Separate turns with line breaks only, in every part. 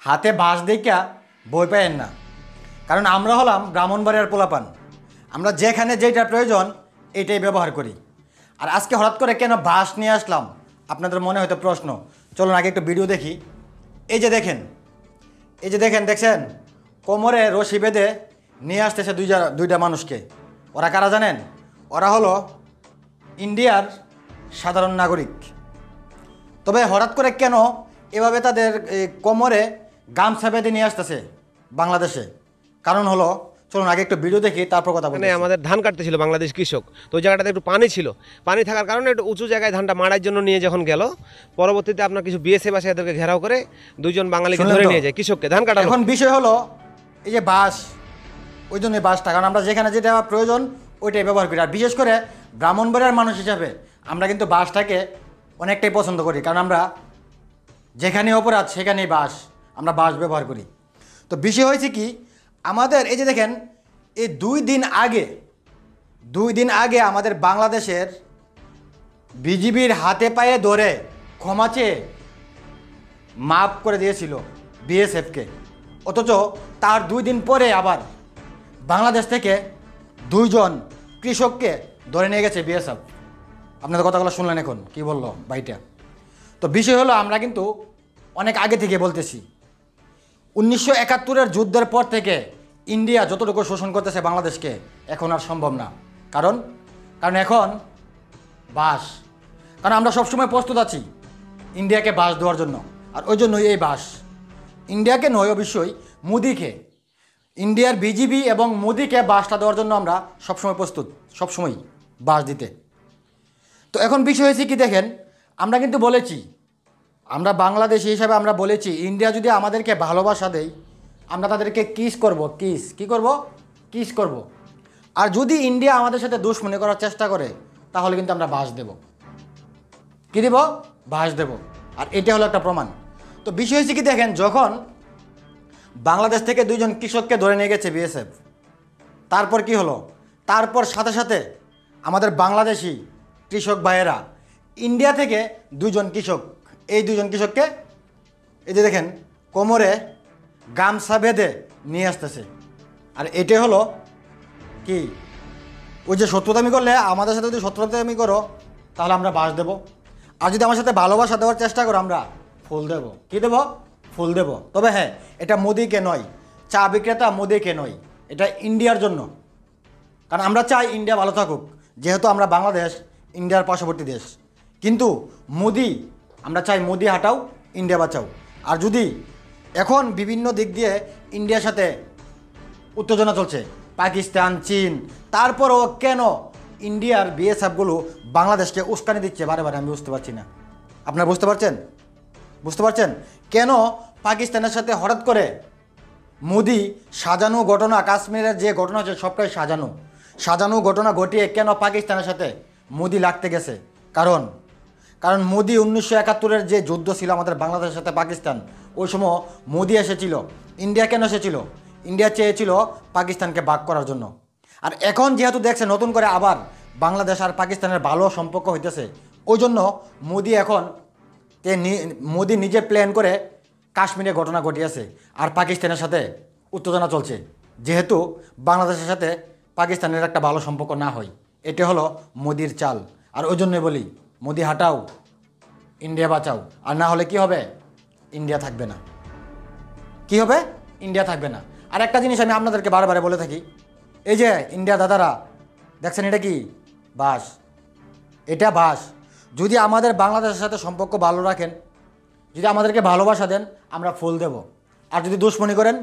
হাতে বাঁশ দেখা বই পাইয়েন না, কারণ আমরা হলাম ব্রাহ্মণবাড়িয়ার পোলাপান। আমরা যেখানে যেটা প্রয়োজন এইটাই ব্যবহার করি। আর আজকে হঠাৎ করে কেন বাঁশ নিয়ে আসলাম আপনাদের মনে হয়তো প্রশ্ন। চলুন আগে একটু ভিডিও দেখি। এই যে দেখেন, দেখছেন কোমরে রশি বেঁধে নিয়ে আসতেছে দুইটা মানুষকে। ওরা কারা জানেন? ওরা হলো ইন্ডিয়ার সাধারণ নাগরিক। তবে হঠাৎ করে কেন এভাবে তাদের কোমরে গামছা বেঁধে নিয়ে আসতেছে বাংলাদেশে? কারণ হলো, চলুন আগে একটু ভিডিও দেখি, তারপর কথা বলি।
আমাদের ধান কাটতেছিল বাংলাদেশ কৃষক, তো ওই জায়গাটাতে একটু পানি ছিল। পানি থাকার কারণে একটু উঁচু জায়গায় ধানটা মাড়ার জন্য নিয়ে যখন গেল, পরবর্তীতে আপনার কিছু বিএসএফ আসে এদেরকে ঘেরাও করে দুইজন বাঙালিকে ধরে নিয়ে যায়, কৃষককে ধান কাটা।
এখন বিষয় হলো এই যে বাঁশ, ওই জন্য বাঁশটা, কারণ আমরা যেখানে যেটা প্রয়োজন ওইটাই ব্যবহার করি। আর বিশেষ করে ব্রাহ্মণবাড়িয়ার মানুষ হিসাবে আমরা কিন্তু বাঁশটাকে অনেকটাই পছন্দ করি, কারণ আমরা যেখানে অপরাধ সেখানেই আমরা বাঁশ ব্যবহার করি। তো বিষয় হয়েছে কি, আমাদের এই যে দেখেন, এই দুই দিন আগে আমাদের বাংলাদেশের বিজিবির হাতে পায়ে ধরে ক্ষমা চেয়ে মাফ করে দিয়েছিল বিএসএফকে। অথচ তার 2 দিন পরে আবার বাংলাদেশ থেকে 2 জন কৃষককে ধরে নিয়ে গেছে বিএসএফ। আপনাদের কথাগুলো শুনলেন এখন কি বললো ভাইটা। তো বিষয় হলো, আমরা কিন্তু অনেক আগে থেকে বলতেছি 1971-এর যুদ্ধের পর থেকে ইন্ডিয়া যতটুকু শোষণ করতেছে বাংলাদেশকে, এখন আর সম্ভব না। কারণ এখন বাঁশ, কারণ আমরা সবসময় প্রস্তুত আছি ইন্ডিয়াকে বাঁশ দেওয়ার জন্য। আর ওই জন্যই এই বাঁশ, ইন্ডিয়াকে নয় অবশ্যই, মোদিকে, ইন্ডিয়ার বিজিবি এবং মোদিকে বাঁশটা দেওয়ার জন্য আমরা সবসময় প্রস্তুত, সবসময় বাঁশ দিতে। তো এখন বিষয় হয়েছে কি, দেখেন আমরা কিন্তু বলেছি, আমরা বাংলাদেশি হিসাবে আমরা বলেছি, ইন্ডিয়া যদি আমাদেরকে ভালোবাসা দেয় আমরা তাদেরকে কিস করব। আর যদি ইন্ডিয়া আমাদের সাথে দুশমনি করার চেষ্টা করে তাহলে কিন্তু আমরা বাঁশ দেব। কি দেব? বাঁশ দেব। আর এটা হলো একটা প্রমাণ। তো বিষয় হয়েছে কি, দেখেন যখন বাংলাদেশ থেকে 2 জন কৃষককে ধরে নিয়ে গেছে বিএসএফ, তারপর কি হলো? তারপর সাথে সাথে আমাদের বাংলাদেশি কৃষক ভাইয়েরা ইন্ডিয়া থেকে 2 জন কৃষক, এই 2 জন কৃষককে এই যে দেখেন কোমরে গামছা বেঁধে নিয়ে আসতেছে। আর এটাই হলো কি, ওই যে শত্রুতামি করলে, আমাদের সাথে যদি শত্রুতামি করো তাহলে আমরা বাঁশ দেব। আর যদি আমার সাথে ভালোবাসা দেওয়ার চেষ্টা করো আমরা ফুল দেব। কি দেব? ফুল দেব। তবে হ্যাঁ, এটা মোদিকে নয়, চা বিক্রেতা মোদিকে নয়, এটা ইন্ডিয়ার জন্য। কারণ আমরা চাই ইন্ডিয়া ভালো থাকুক, যেহেতু আমরা বাংলাদেশ ইন্ডিয়ার পার্শ্ববর্তী দেশ। কিন্তু আমরা চাই মোদি হাঁটাও, ইন্ডিয়া বাঁচাও। আর যদি এখন বিভিন্ন দিক দিয়ে ইন্ডিয়ার সাথে উত্তেজনা চলছে, পাকিস্তান, চীন, তারপরও কেন ইন্ডিয়ার বিএসএফগুলো বাংলাদেশকে উস্কানি দিচ্ছে বারে বারে, আমি বুঝতে পারছি না। আপনারা বুঝতে পারছেন কেন পাকিস্তানের সাথে হঠাৎ করে মোদি সাজানো ঘটনা, কাশ্মীরের যে ঘটনা হচ্ছে সবটাই সাজানো ঘটনা ঘটিয়ে কেন পাকিস্তানের সাথে মোদি লাগতে গেছে? কারণ মোদি 1971-এর যে যুদ্ধ ছিল আমাদের বাংলাদেশের সাথে পাকিস্তান, ওই সময় মোদি এসেছিল। ইন্ডিয়া কেন এসেছিল? ইন্ডিয়া চেয়েছিল পাকিস্তানকে ভাগ করার জন্য। আর এখন যেহেতু দেখছে নতুন করে আবার বাংলাদেশ আর পাকিস্তানের ভালো সম্পর্ক হইতেছে, ওই জন্য মোদি নিজে প্ল্যান করে কাশ্মীরে ঘটনা ঘটিয়েছে। আর পাকিস্তানের সাথে উত্তেজনা চলছে, যেহেতু বাংলাদেশের সাথে পাকিস্তানের একটা ভালো সম্পর্ক না হয়। এটা হলো মোদির চাল। আর ওই জন্যই বলি, মোদি হাঁটাও, ইন্ডিয়া বাঁচাও। আর না হলে কি হবে? ইন্ডিয়া থাকবে না। কি হবে? ইন্ডিয়া থাকবে না। আর একটা জিনিস আমি আপনাদেরকে বারবার বলে থাকি, এই যে ইন্ডিয়া দাদারা দেখছেন, এটা কি? বাঁশ। এটা বাঁশ। যদি আমাদের বাংলাদেশের সাথে সম্পর্ক ভালো রাখেন, যদি আমাদেরকে ভালোবাসা দেন, আমরা ফুল দেব। আর যদি দুশমনি করেন,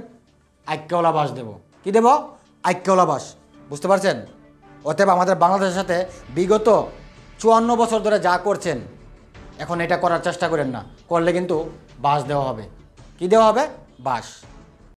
আইক্যওয়ালা বাঁশ দেব। কি দেব? আইক্যওয়ালা বাঁশ। বুঝতে পারছেন? অতএব আমাদের বাংলাদেশের সাথে বিগত 54 বছর ধরে যা করছেন, এখন এটা করার চেষ্টা করেন না। করলে কিন্তু বাঁশ দেওয়া হবে। কি দেওয়া হবে? বাঁশ।